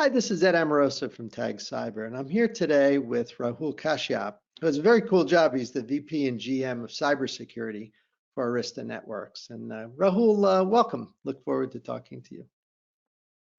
Hi, this is Ed Amoroso from Tag Cyber, and I'm here today with Rahul Kashyap, who has a very cool job. He's the VP and GM of cybersecurity for Arista Networks. And Rahul, welcome. Look forward to talking to you.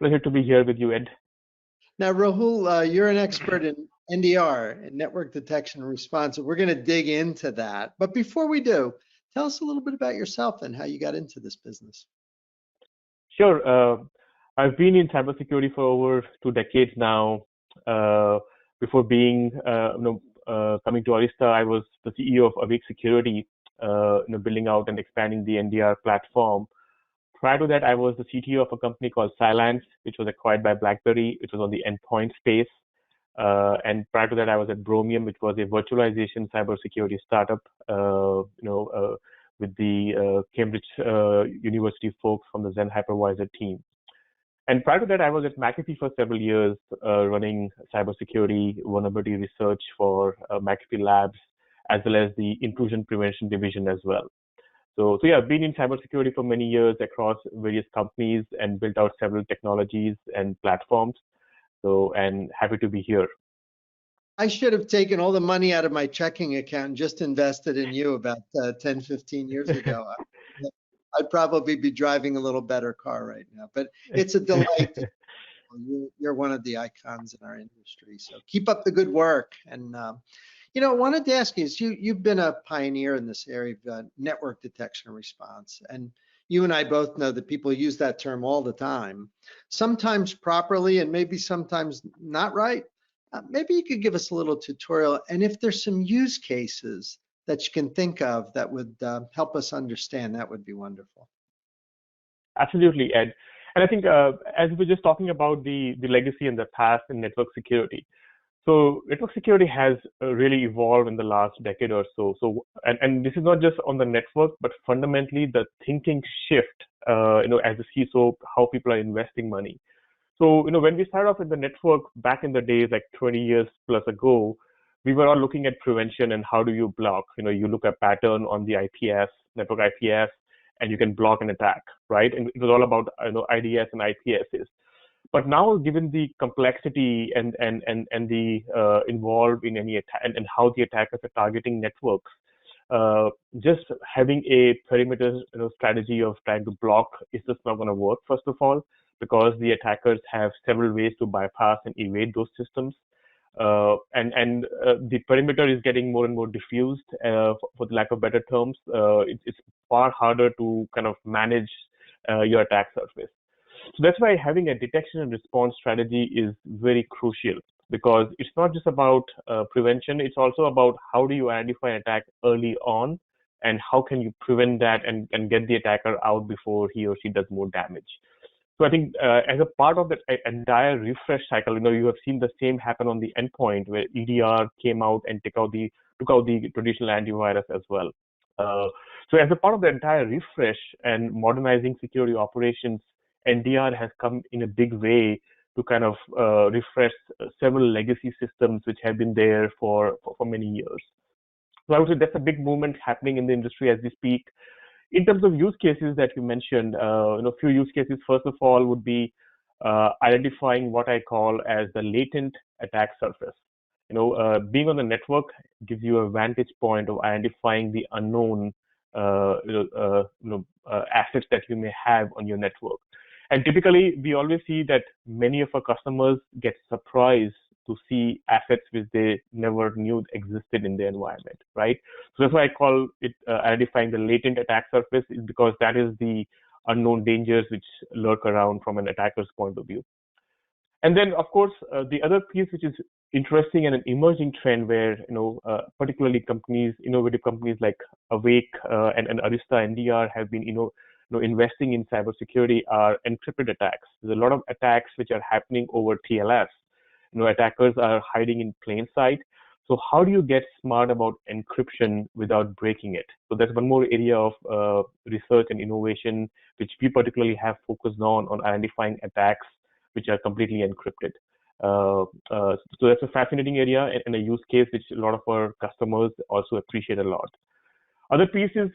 Pleasure to be here with you, Ed. Now, Rahul, you're an expert in NDR, and network detection and response. So we're going to dig into that. But before we do, tell us a little bit about yourself and how you got into this business. Sure. I've been in cybersecurity for over 2 decades now. Before coming to Arista, I was the CEO of Awake Security, building out and expanding the NDR platform. Prior to that, I was the CTO of a company called Cylance, which was acquired by BlackBerry, which was on the endpoint space. And prior to that, I was at Bromium, which was a virtualization cybersecurity startup, with the Cambridge University folks from the Zen Hypervisor team. And prior to that, I was at McAfee for several years, running cybersecurity vulnerability research for McAfee Labs, as well as the intrusion prevention division as well. So yeah, I've been in cybersecurity for many years across various companies and built out several technologies and platforms. And happy to be here. I should have taken all the money out of my checking account and just invested in you about 10, 15 years ago. I'd probably be driving a little better car right now, but it's a delight. You're one of the icons in our industry, so keep up the good work. And I wanted to ask you, you've been a pioneer in this area of network detection and response, and you and I both know that people use that term all the time, sometimes properly and maybe sometimes not right. Maybe you could give us a little tutorial, and if there's some use cases that you can think of that would help us understand, that would be wonderful. Absolutely, Ed. And I think as we were just talking about the legacy and the past in network security, so network security has really evolved in the last decade or so. And this is not just on the network, but fundamentally the thinking shift, as a CISO, how people are investing money. So, when we started off in the network back in the days, like 20 years plus ago, we were all looking at prevention and how do you block. You look at pattern on the IPS, network IPS, and you can block an attack, right? And it was all about IDS and IPSs. But now, given the complexity and the involved in any attack and how the attackers are targeting networks, just having a perimeter strategy of trying to block is just not going to work. First of all, because the attackers have several ways to bypass and evade those systems. And the perimeter is getting more and more diffused, for the lack of better terms. It's far harder to kind of manage your attack surface. So that's why having a detection and response strategy is very crucial, because it's not just about prevention, it's also about how do you identify an attack early on, and how can you prevent that and get the attacker out before he or she does more damage. So I think as a part of that entire refresh cycle, you have seen the same happen on the endpoint, where EDR came out and took out the traditional antivirus as well. So as a part of the entire refresh and modernizing security operations, NDR has come in a big way to kind of refresh several legacy systems which have been there for many years. So I would say that's a big movement happening in the industry as we speak. In terms of use cases that you mentioned, few use cases, first of all, would be identifying what I call as the latent attack surface. Being on the network gives you a vantage point of identifying the unknown assets that you may have on your network. And typically, we always see that many of our customers get surprised to see assets which they never knew existed in their environment, right? So that's why I call it identifying the latent attack surface, because that is the unknown dangers which lurk around from an attacker's point of view. And then, of course, the other piece which is interesting and an emerging trend where, particularly innovative companies like Awake and Arista NDR have been, investing in cybersecurity are encrypted attacks. There's a lot of attacks which are happening over TLS. Attackers are hiding in plain sight. So how do you get smart about encryption without breaking it? So that's one more area of research and innovation which we particularly have focused on identifying attacks which are completely encrypted. So that's a fascinating area and a use case which a lot of our customers also appreciate a lot. Other pieces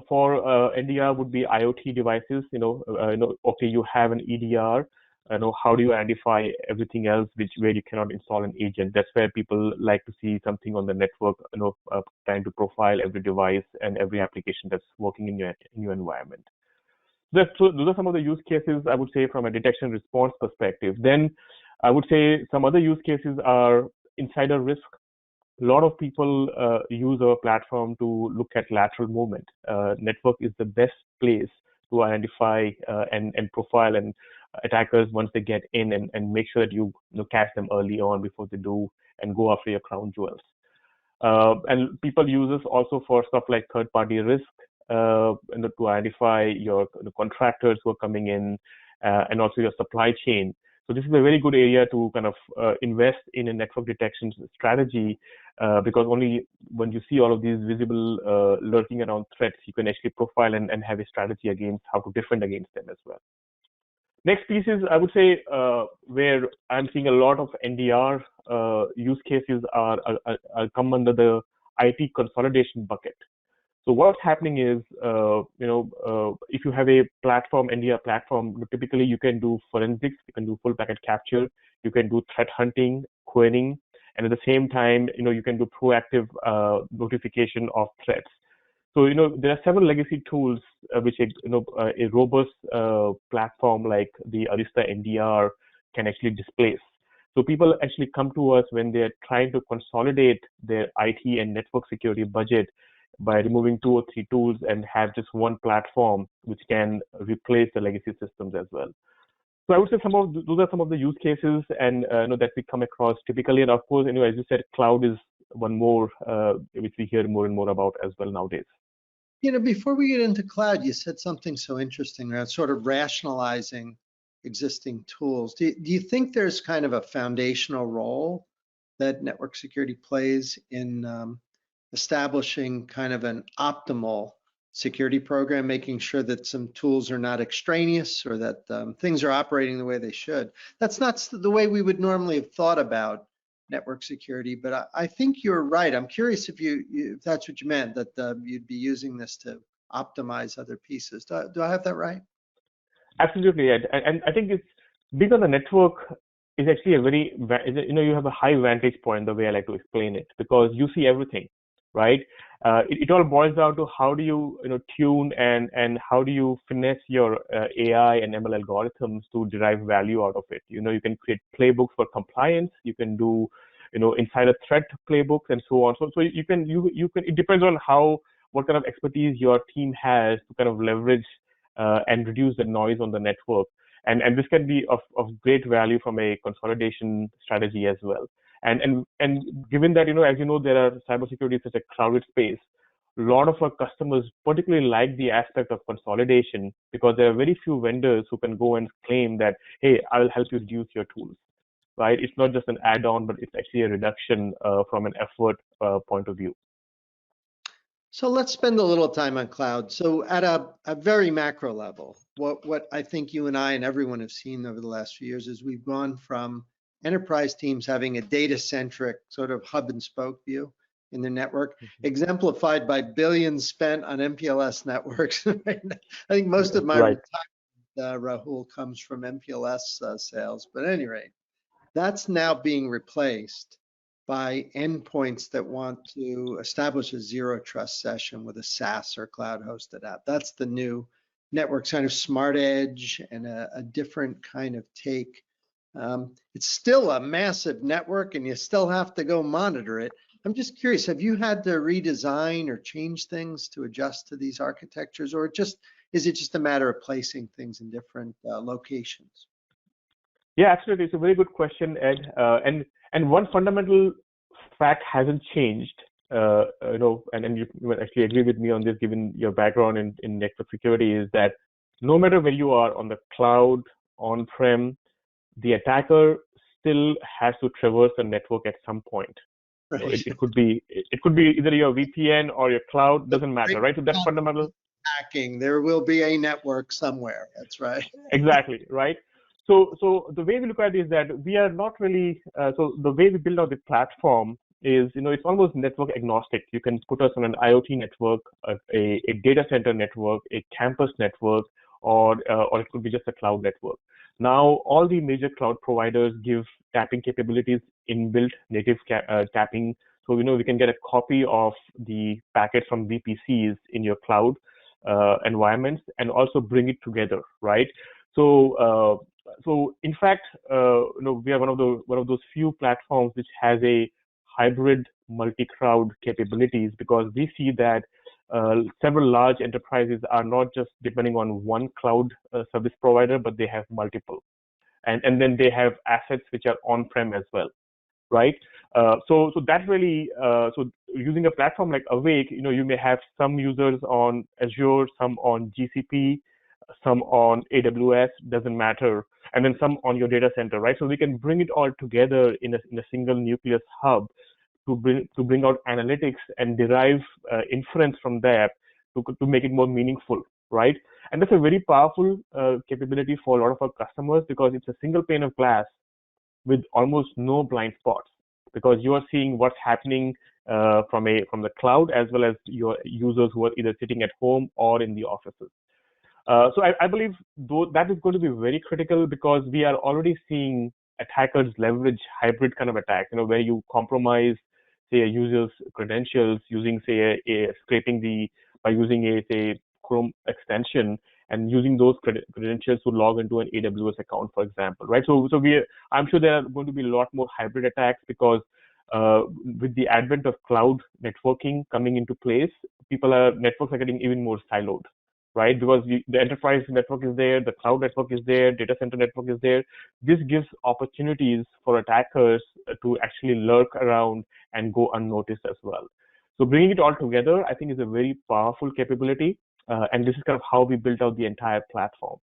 for NDR would be IoT devices. Okay, you have an EDR. how do you identify everything else where you cannot install an agent? That's where people like to see something on the network, trying to profile every device and every application that's working in your environment. So those are some of the use cases, I would say, from a detection response perspective. Then I would say some other use cases are insider risk. A lot of people use our platform to look at lateral movement. Network is the best place to identify and profile and attackers once they get in, and make sure that you catch them early on before they do and go after your crown jewels. And people use this also for stuff like third-party risk, to identify your contractors who are coming in, and also your supply chain. So this is a very good area to kind of invest in a network detection strategy, because only when you see all of these visible lurking around threats, you can actually profile and have a strategy against how to defend against them as well. Next piece is, I would say, where I'm seeing a lot of NDR use cases are come under the IT consolidation bucket. So what's happening is, if you have a platform, NDR platform, typically you can do forensics, you can do full packet capture, you can do threat hunting, querying, and at the same time, you can do proactive notification of threats. So, there are several legacy tools which a robust platform like the Arista NDR can actually displace. So people actually come to us when they're trying to consolidate their IT and network security budget by removing 2 or 3 tools and have just one platform which can replace the legacy systems as well. So I would say those are some of the use cases and that we come across typically. And of course, as you said, cloud is one more which we hear more and more about as well nowadays. Before we get into cloud, you said something so interesting around sort of rationalizing existing tools. Do you think there's kind of a foundational role that network security plays in establishing kind of an optimal security program, making sure that some tools are not extraneous or that things are operating the way they should? That's not the way we would normally have thought about network security, but I think you're right. I'm curious if that's what you meant, that you'd be using this to optimize other pieces. Do I have that right? Absolutely, Ed. And I think it's being on the network is actually you have a high vantage point, the way I like to explain it, because you see everything, right? It all boils down to how do you, tune and how do you finesse your AI and ML algorithms to derive value out of it. You can create playbooks for compliance. You can do, insider threat playbooks and so on. So you can, it depends on what kind of expertise your team has to kind of leverage and reduce the noise on the network. And this can be of great value from a consolidation strategy as well. And given that, as there are cybersecurity is such a crowded space, a lot of our customers particularly like the aspect of consolidation because there are very few vendors who can go and claim that, hey, I will help you reduce your tools, right? It's not just an add-on, but it's actually a reduction from an effort point of view. So let's spend a little time on cloud. So at a very macro level, what I think you and I and everyone have seen over the last few years is we've gone from enterprise teams having a data-centric sort of hub and spoke view in the network, exemplified by billions spent on MPLS networks. I think most of my retirement, Rahul, comes from MPLS sales. But at any rate, that's now being replaced by endpoints that want to establish a zero trust session with a SaaS or cloud hosted app. That's the new network kind of smart edge and a different kind of take. It's still a massive network and you still have to go monitor it. I'm just curious, have you had to redesign or change things to adjust to these architectures, or is it just a matter of placing things in different locations? Yeah, absolutely. It's a very good question, Ed. And one fundamental fact hasn't changed, and you will actually agree with me on this, given your background in network security, is that no matter where you are on the cloud, on-prem, the attacker still has to traverse the network at some point. Right. It could be either your VPN or your cloud, doesn't matter, right? So that's fundamental. Hacking, there will be a network somewhere. That's right. Exactly, right? So the way we look at it is that we are not really, so the way we build out the platform is, it's almost network agnostic. You can put us on an IoT network, a data center network, a campus network, or it could be just a cloud network. Now, all the major cloud providers give tapping capabilities, inbuilt native tapping. So, we can get a copy of the packets from VPCs in your cloud environments and also bring it together, right? So in fact, we are one of those few platforms which has a hybrid multi-cloud capabilities, because we see that several large enterprises are not just depending on one cloud service provider, but they have multiple, and then they have assets which are on-prem as well, right? So that really, so using a platform like Awake, you may have some users on Azure, some on GCP, some on AWS, doesn't matter, and then some on your data center, right? So we can bring it all together in a single nucleus hub to bring out analytics and derive inference from that to make it more meaningful, right? And that's a very powerful capability for a lot of our customers, because it's a single pane of glass with almost no blind spots, because you are seeing what's happening from the cloud, as well as your users who are either sitting at home or in the offices. So I believe that is going to be very critical, because we are already seeing attackers leverage hybrid kind of attacks, where you compromise, say, a user's credentials using, say, by using a, say, Chrome extension, and using those credentials to log into an AWS account, for example, right? I'm sure there are going to be a lot more hybrid attacks, because with the advent of cloud networking coming into place, networks are getting even more siloed, right? Because the enterprise network is there, the cloud network is there, data center network is there. This gives opportunities for attackers to actually lurk around and go unnoticed as well. So bringing it all together, I think, is a very powerful capability. And this is kind of how we built out the entire platform.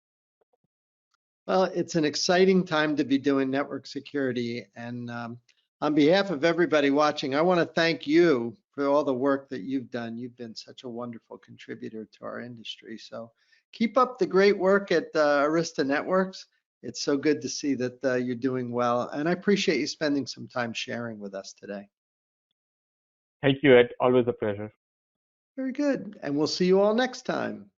Well, it's an exciting time to be doing network security. And on behalf of everybody watching, I want to thank you for all the work that you've done. You've been such a wonderful contributor to our industry. So keep up the great work at Arista Networks. It's so good to see that you're doing well. And I appreciate you spending some time sharing with us today. Thank you, Ed. Always a pleasure. Very good. And we'll see you all next time.